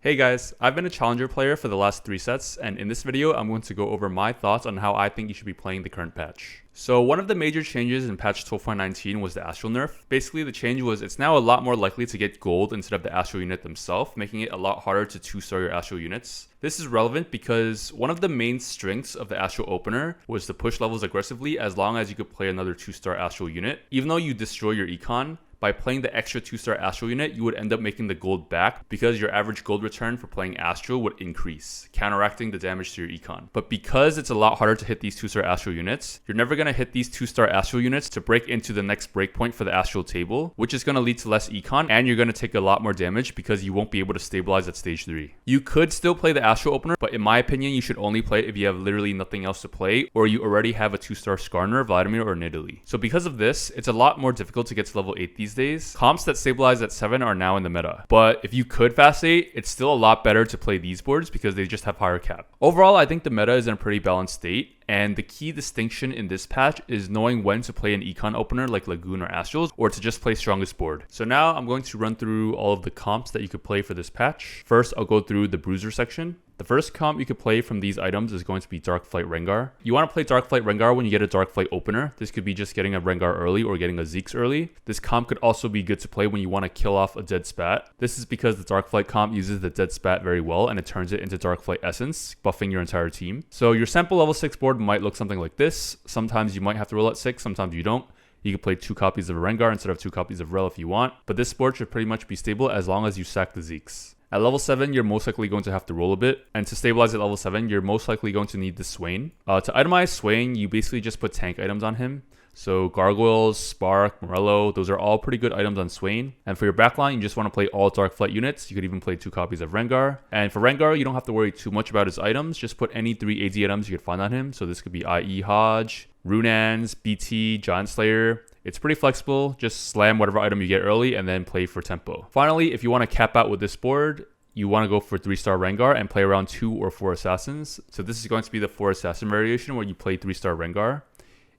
Hey guys, I've been a challenger player for the last 3 sets, and in this video I'm going to go over my thoughts on how I think you should be playing the current patch. So one of the major changes in patch 12.19 was the astral nerf. Basically the change was it's now a lot more likely to get gold instead of the astral unit themselves, making it a lot harder to 2-star your astral units. This is relevant because one of the main strengths of the astral opener was to push levels aggressively as long as you could play another 2-star astral unit. Even though you destroy your econ, by playing the extra 2-star astral unit, you would end up making the gold back because your average gold return for playing astral would increase, counteracting the damage to your econ. But because it's a lot harder to hit these 2-star astral units, you're never going to hit these 2-star astral units to break into the next breakpoint for the astral table, which is going to lead to less econ, and you're going to take a lot more damage because you won't be able to stabilize at stage 3. You could still play the astral opener, but in my opinion, you should only play it if you have literally nothing else to play, or you already have a 2-star Skarner, Vladimir, or Nidalee. So because of this, it's a lot more difficult to get to level 8 these days. Comps that stabilize at 7 are now in the meta, but if you could fast 8, it's still a lot better to play these boards because they just have higher cap. Overall, I think the meta is in a pretty balanced state, and the key distinction in this patch is knowing when to play an econ opener like Lagoon or Astrals, or to just play strongest board. So now I'm going to run through all of the comps that you could play for this patch. First, I'll go through the bruiser section. The first comp you could play from these items is going to be DARKFLIGHT Rengar. You want to play DARKFLIGHT Rengar when you get a DARKFLIGHT opener. This could be just getting a Rengar early or getting a Zeeks early. This comp could also be good to play when you want to kill off a dead spat. This is because the DARKFLIGHT comp uses the dead spat very well and it turns it into DARKFLIGHT essence, buffing your entire team. So your sample level 6 board might look something like this. Sometimes you might have to roll at 6, sometimes you don't. You can play 2 copies of Rengar instead of 2 copies of Rel if you want, but this board should pretty much be stable as long as you sack the Zeeks. At level 7, you're most likely going to have to roll a bit, and to stabilize at level 7, you're most likely going to need the Swain. To itemize Swain, you basically just put tank items on him. So Gargoyles, Spark, Morello, those are all pretty good items on Swain. And for your backline, you just want to play all DARKFLIGHT units. You could even play 2 copies of Rengar. And for Rengar, you don't have to worry too much about his items. Just put any 3 AD items you could find on him. So this could be IE Hodge, Runans, BT, Giant Slayer. It's pretty flexible. Just slam whatever item you get early and then play for tempo. Finally, if you want to cap out with this board, you want to go for 3-star Rengar and play around 2 or 4 assassins. So this is going to be the 4 assassin variation where you play 3-star Rengar.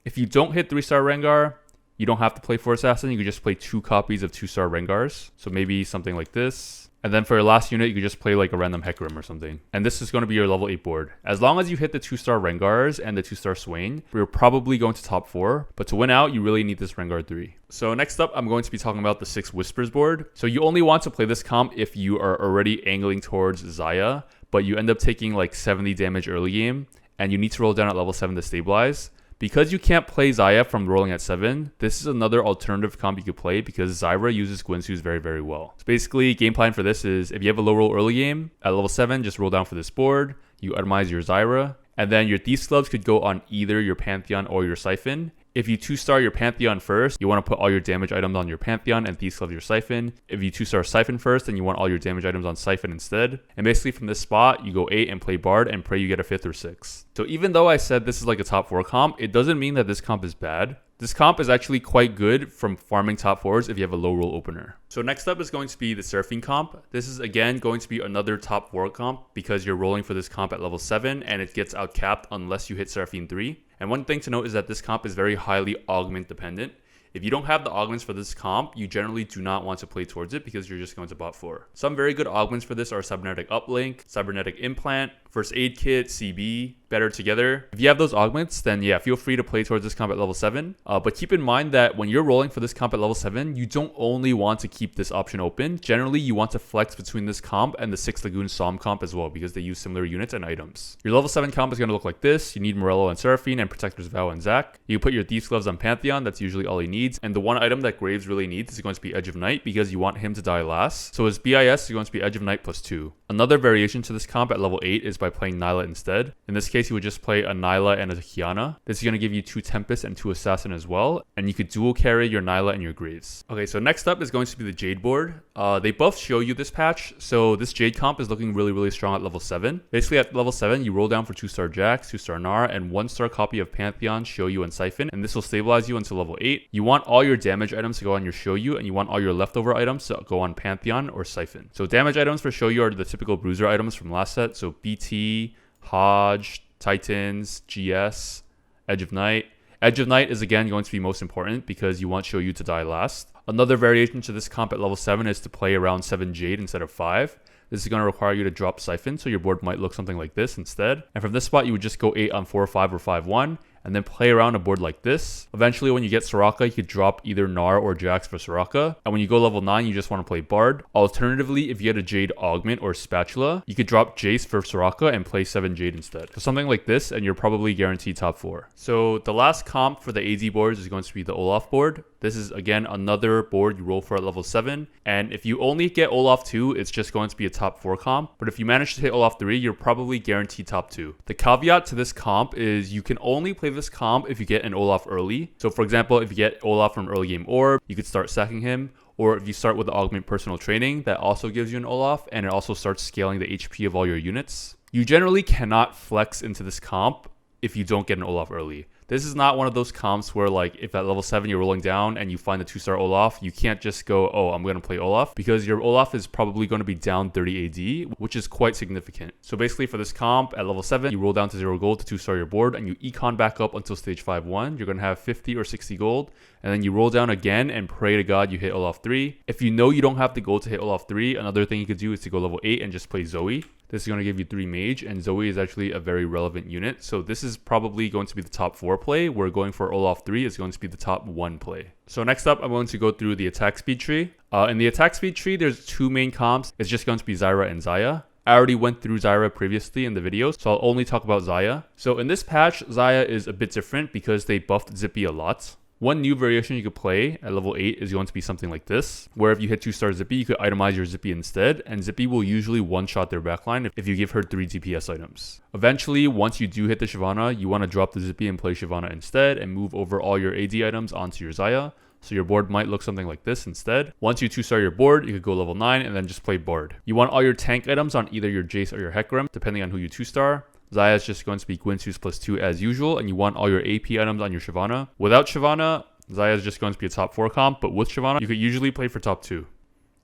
If you don't hit 3-star Rengar, you don't have to play 4 assassin. You can just play 2 copies of 2-star Rengars. So maybe something like this. And then for your last unit, you could just play like a random Hecarim or something. And this is going to be your level 8 board. As long as you hit the 2-star Rengars and the 2-star Swain, we're probably going to top 4. But to win out, you really need this Rengar 3. So next up, I'm going to be talking about the 6 Whispers board. So you only want to play this comp if you are already angling towards ZIRA, but you end up taking like 70 damage early game, and you need to roll down at level 7 to stabilize. Because you can't play ZIRA from rolling at 7, this is another alternative comp you could play because ZYRA uses Guinsoo's very, very well. So basically, game plan for this is if you have a low roll early game, at level 7, just roll down for this board, you itemize your ZYRA, and then your Thieves Gloves could go on either your Pantheon or your SYFEN. If you 2-star your Pantheon first, you want to put all your damage items on your Pantheon and Thieves Gloves your SYFEN. If you 2-star SYFEN first, then you want all your damage items on SYFEN instead. And basically from this spot, you go 8 and play Bard and pray you get a 5th or 6th. So even though I said this is like a top 4 comp, it doesn't mean that this comp is bad. This comp is actually quite good from farming top 4s if you have a low roll opener. So next up is going to be the SERAPHINE comp. This is again going to be another top 4 comp because you're rolling for this comp at level 7 and it gets outcapped unless you hit SERAPHINE 3. And one thing to note is that this comp is very highly augment dependent. If you don't have the augments for this comp, you generally do not want to play towards it because you're just going to bot 4. Some very good augments for this are Cybernetic Uplink, Cybernetic Implant, First Aid Kit, CB, Better Together. If you have those augments, then yeah, feel free to play towards this comp at level 7. But keep in mind that when you're rolling for this comp at level 7, you don't only want to keep this option open. Generally, you want to flex between this comp and the 6 Lagoon Psalm comp as well because they use similar units and items. Your level 7 comp is going to look like this. You need Morello and Seraphine and Protector's Vow and Zac. You put your Thieves Gloves on Pantheon. That's usually all he needs. And the one item that Graves really needs is going to be Edge of Night because you want him to die last. So his BIS is going to be Edge of Night plus 2. Another variation to this comp at level 8 is by playing Nyla instead. In this case, you would just play a Nyla and a Kiana. This is going to give you 2 Tempest and 2 Assassin as well. And you could dual carry your Nyla and your Graves. Okay, so next up is going to be the Jade board. They both show you this patch. So this Jade comp is looking really, really strong at level 7. Basically at level 7, you roll down for 2-star Jax, 2-star Gnar, and 1-star copy of Pantheon, Shoyu, and SYFEN. And this will stabilize you until level 8. You want all your damage items to go on your Shoyu, and you want all your leftover items to go on Pantheon or SYFEN. So damage items for Shoyu are the typical bruiser items from last set. So BT, Hodge, Titans, GS, Edge of Night. Edge of Night is again going to be most important because you want Shoyu to die last. Another variation to this comp at level 7 is to play around 7 Jade instead of 5. this is going to require you to drop SYFEN, so your board might look something like this instead. And from this spot, you would just go 8 on 4-5 or 5-1, and then play around a board like this. Eventually, when you get Soraka, you could drop either Gnar or Jax for Soraka. And when you go level 9, you just want to play Bard. Alternatively, if you get a Jade Augment or Spatula, you could drop Jace for Soraka and play 7 Jade instead. So something like this, and you're probably guaranteed top 4. So the last comp for the AD boards is going to be the Olaf board. This is, again, another board you roll for at level 7. And if you only get Olaf 2, it's just going to be a top 4 comp. But if you manage to hit Olaf 3, you're probably guaranteed top 2. The caveat to this comp is you can only play this comp if you get an Olaf early. So for example, if you get Olaf from early game orb, you could start sacking him. Or if you start with the Augment Personal Training, that also gives you an Olaf, and it also starts scaling the HP of all your units. You generally cannot flex into this comp if you don't get an Olaf early. This is not one of those comps where, like, if at level 7 you're rolling down and you find a 2-star Olaf, you can't just go, oh, I'm going to play Olaf, because your Olaf is probably going to be down 30 AD, which is quite significant. So basically for this comp, at level 7, you roll down to 0 gold to 2-star your board, and you econ back up until stage 5-1. You're going to have 50 or 60 gold, and then you roll down again and pray to God you hit Olaf 3. If you know you don't have the gold to hit Olaf 3, another thing you could do is to go level 8 and just play Zoe. This is going to give you 3 mage, and Zoe is actually a very relevant unit. So this is probably going to be the top 4 play, where going for Olaf 3 is going to be the top 1 play. So next up, I'm going to go through the attack speed tree. In the attack speed tree, there's 2 main comps. It's just going to be ZYRA and XAYAH. I already went through ZYRA previously in the videos, so I'll only talk about XAYAH. So in this patch, XAYAH is a bit different because they buffed ZIPPY a lot. One new variation you could play at level 8 is going to be something like this, where if you hit 2-star ZIPPY, you could itemize your ZIPPY instead, and ZIPPY will usually one-shot their backline if you give her 3 DPS items. Eventually, once you do hit the Shyvana, you want to drop the ZIPPY and play Shyvana instead, and move over all your AD items onto your XAYAH, so your board might look something like this instead. Once you 2-star your board, you could go level 9 and then just play Bard. You want all your tank items on either your Jace or your Hecarim, depending on who you 2-star. XAYAH is just going to be Gwynsu's +2 as usual, and you want all your AP items on your Shyvana. Without Shyvana, XAYAH is just going to be a top 4 comp, but with Shyvana, you could usually play for top 2.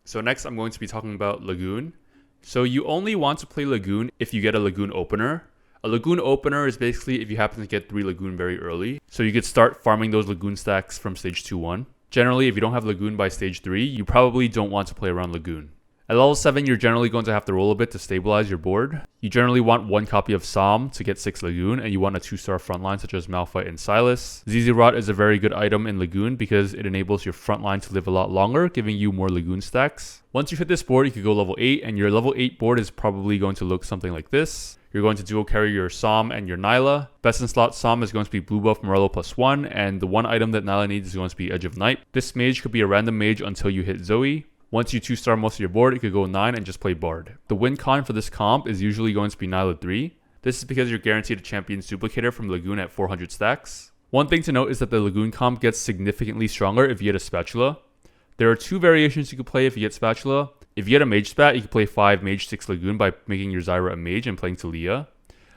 So next, I'm going to be talking about Lagoon. So you only want to play Lagoon if you get a Lagoon opener. A Lagoon opener is basically if you happen to get 3 Lagoon very early. So you could start farming those Lagoon stacks from stage 2-1. Generally, if you don't have Lagoon by stage 3, you probably don't want to play around Lagoon. At level 7, you're generally going to have to roll a bit to stabilize your board. You generally want 1 copy of Psalm to get 6 Lagoon, and you want a 2-star frontline such as Malphite and Silas. ZYRA is a very good item in Lagoon because it enables your frontline to live a lot longer, giving you more Lagoon stacks. Once you hit this board, you could go level 8, and your level 8 board is probably going to look something like this. You're going to dual carry your Psalm and your Nyla. Best in slot Psalm is going to be blue buff Morello +1, and the one item that Nyla needs is going to be Edge of Night. This mage could be a random mage until you hit Zoe. Once you 2-star most of your board, you could go 9 and just play Bard. The win con for this comp is usually going to be Nyla 3. This is because you're guaranteed a Champion's Duplicator from Lagoon at 400 stacks. One thing to note is that the Lagoon comp gets significantly stronger if you get a Spatula. There are 2 variations you could play if you get Spatula. If you get a Mage Spat, you can play 5 Mage 6 Lagoon by making your ZYRA a Mage and playing Talia.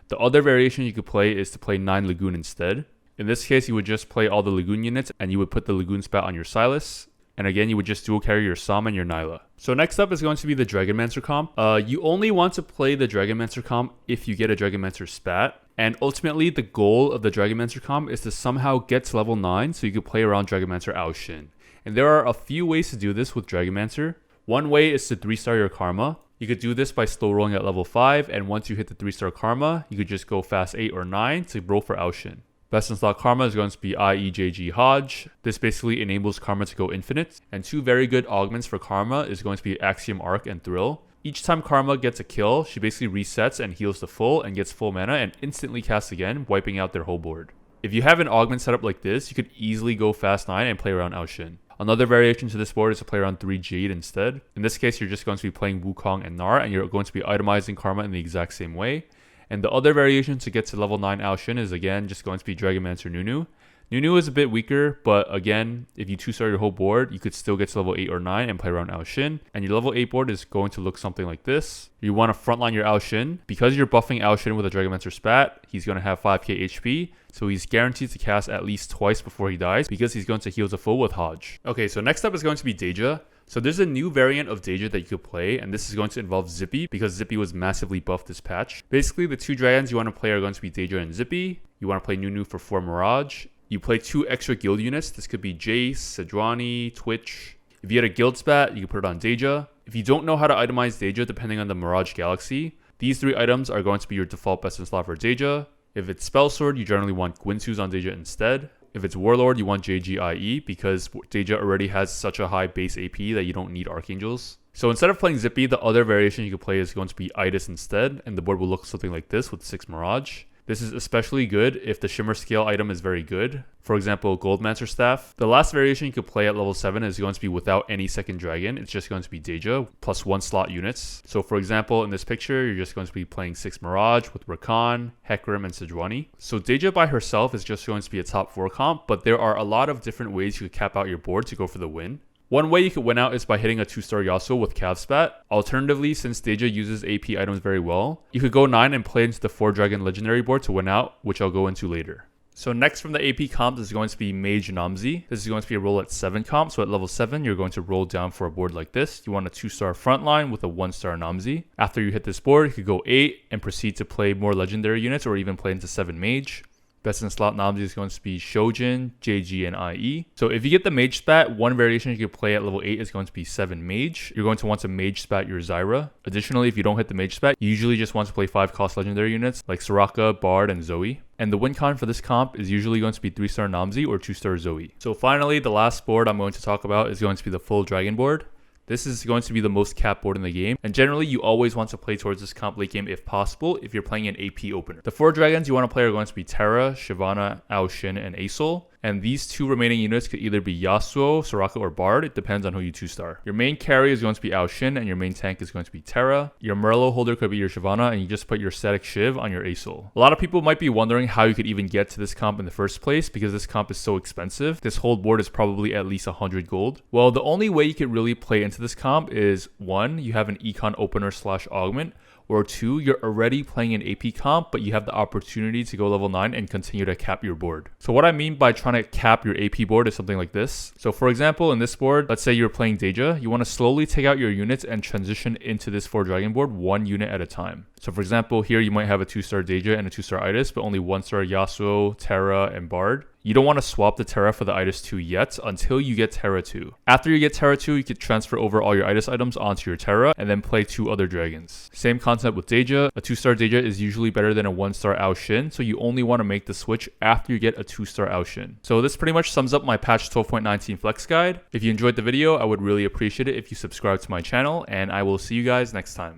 The other variation you could play is to play 9 Lagoon instead. In this case, you would just play all the Lagoon units and you would put the Lagoon Spat on your Silas. And again, you would just dual carry your Psalm and your Nyla. So next up is going to be the Dragonmancer comp. You only want to play the Dragonmancer comp if you get a Dragonmancer Spat. And ultimately, the goal of the Dragonmancer comp is to somehow get to level 9 so you can play around Dragonmancer Aoshin. And there are a few ways to do this with Dragonmancer. One way is to 3-star your Karma. You could do this by slow rolling at level 5, and once you hit the 3-star Karma, you could just go fast 8 or 9 to roll for Aoshin. Best in slot Karma is going to be IEJG Hodge. This basically enables Karma to go infinite. And 2 very good augments for Karma is going to be Axiom Arc and Thrill. Each time Karma gets a kill, she basically resets and heals to full and gets full mana and instantly casts again, wiping out their whole board. If you have an augment set up like this, you could easily go fast 9 and play around Aoshin. Another variation to this board is to play around 3 Jade instead. In this case, you're just going to be playing Wukong and Gnar, and you're going to be itemizing Karma in the exact same way. And the other variation to get to level 9 Aoshin is again just going to be Dragonmancer Nunu. Nunu is a bit weaker, but again, if you 2-star your whole board, you could still get to level 8 or 9 and play around Aoshin. And your level 8 board is going to look something like this. You want to frontline your Aoshin. Because you're buffing Aoshin with a Dragonmancer Spat, he's going to have 5k HP. So he's guaranteed to cast at least twice before he dies because he's going to heal to full with Hodge. Okay, so next up is going to be DAEJA. So there's a new variant of DAEJA that you could play, and this is going to involve ZIPPY because ZIPPY was massively buffed this patch. Basically, the 2 dragons you want to play are going to be DAEJA and ZIPPY. You want to play Nunu for 4 Mirage. You play 2 extra guild units. This could be Jace, Sejuani, Twitch. If you had a guild spat, you can put it on DAEJA. If you don't know how to itemize DAEJA depending on the Mirage Galaxy, these 3 items are going to be your default best in slot for DAEJA. If it's Spell Sword, you generally want Gwynsu's on DAEJA instead. If it's Warlord, you want JGIE because DAEJA already has such a high base AP that you don't need Archangels. So instead of playing Zippy, the other variation you could play is going to be Itis instead, and the board will look something like this with 6 Mirage. This is especially good if the Shimmer Scale item is very good. For example, Goldmancer Staff. The last variation you could play at level 7 is going to be without any second dragon. It's just going to be DAEJA plus 1 slot units. So for example, in this picture, you're just going to be playing 6 Mirage with Rakan, Hecarim, and Sejuani. So DAEJA by herself is just going to be a top 4 comp, but there are a lot of different ways you could cap out your board to go for the win. One way you could win out is by hitting a 2-star Yasuo with Cav Spat. Alternatively, since DAEJA uses AP items very well, you could go 9 and play into the 4-dragon legendary board to win out, which I'll go into later. So next from the AP comp is going to be Mage NOMSY. This is going to be a roll at 7 comp, so at level 7 you're going to roll down for a board like this. You want a 2-star frontline with a 1-star NOMSY. After you hit this board, you could go 8 and proceed to play more legendary units or even play into 7 Mage. Best in slot NOMSY is going to be Shojin, JG, and IE. So if you get the Mage Spat, one variation you can play at level 8 is going to be 7 Mage. You're going to want to Mage Spat your ZYRA. Additionally, if you don't hit the Mage Spat, you usually just want to play 5-cost legendary units like Soraka, Bard, and Zoe. And the win con for this comp is usually going to be 3-star NOMSY or 2-star Zoe. So finally, the last board I'm going to talk about is going to be the full dragon board. This is going to be the most capped board in the game, and generally you always want to play towards this comp late game if possible if you're playing an AP opener. The 4 dragons you want to play are going to be Terra, Shyvana, Ao Shin, and Asol. And these 2 remaining units could either be Yasuo, Soraka, or Bard. It depends on who you 2-star. Your main carry is going to be Ao Shin, and your main tank is going to be Terra. Your Merlo holder could be your Shyvana, and you just put your static Shiv on your Asol. A lot of people might be wondering how you could even get to this comp in the first place because this comp is so expensive. This whole board is probably at least 100 gold. Well, the only way you could really play into this comp is 1, you have an econ opener / augment, or 2, you're already playing an AP comp, but you have the opportunity to go level 9 and continue to cap your board. So what I mean by trying to cap your AP board is something like this. So for example, in this board, let's say you're playing DAEJA, you want to slowly take out your units and transition into this 4-dragon board 1 unit at a time. So for example, here you might have a 2-star DAEJA and a 2-star Itis, but only 1-star Yasuo, Terra, and Bard. You don't want to swap the Terra for the Itis 2 yet until you get Terra 2. After you get Terra 2, you can transfer over all your Itis items onto your Terra and then play 2 other dragons. Same concept with DAEJA. A 2-star DAEJA is usually better than a 1-star Ao Shin, so you only want to make the switch after you get a 2-star Ao Shin. So this pretty much sums up my patch 12.19 flex guide. If you enjoyed the video, I would really appreciate it if you subscribe to my channel, and I will see you guys next time.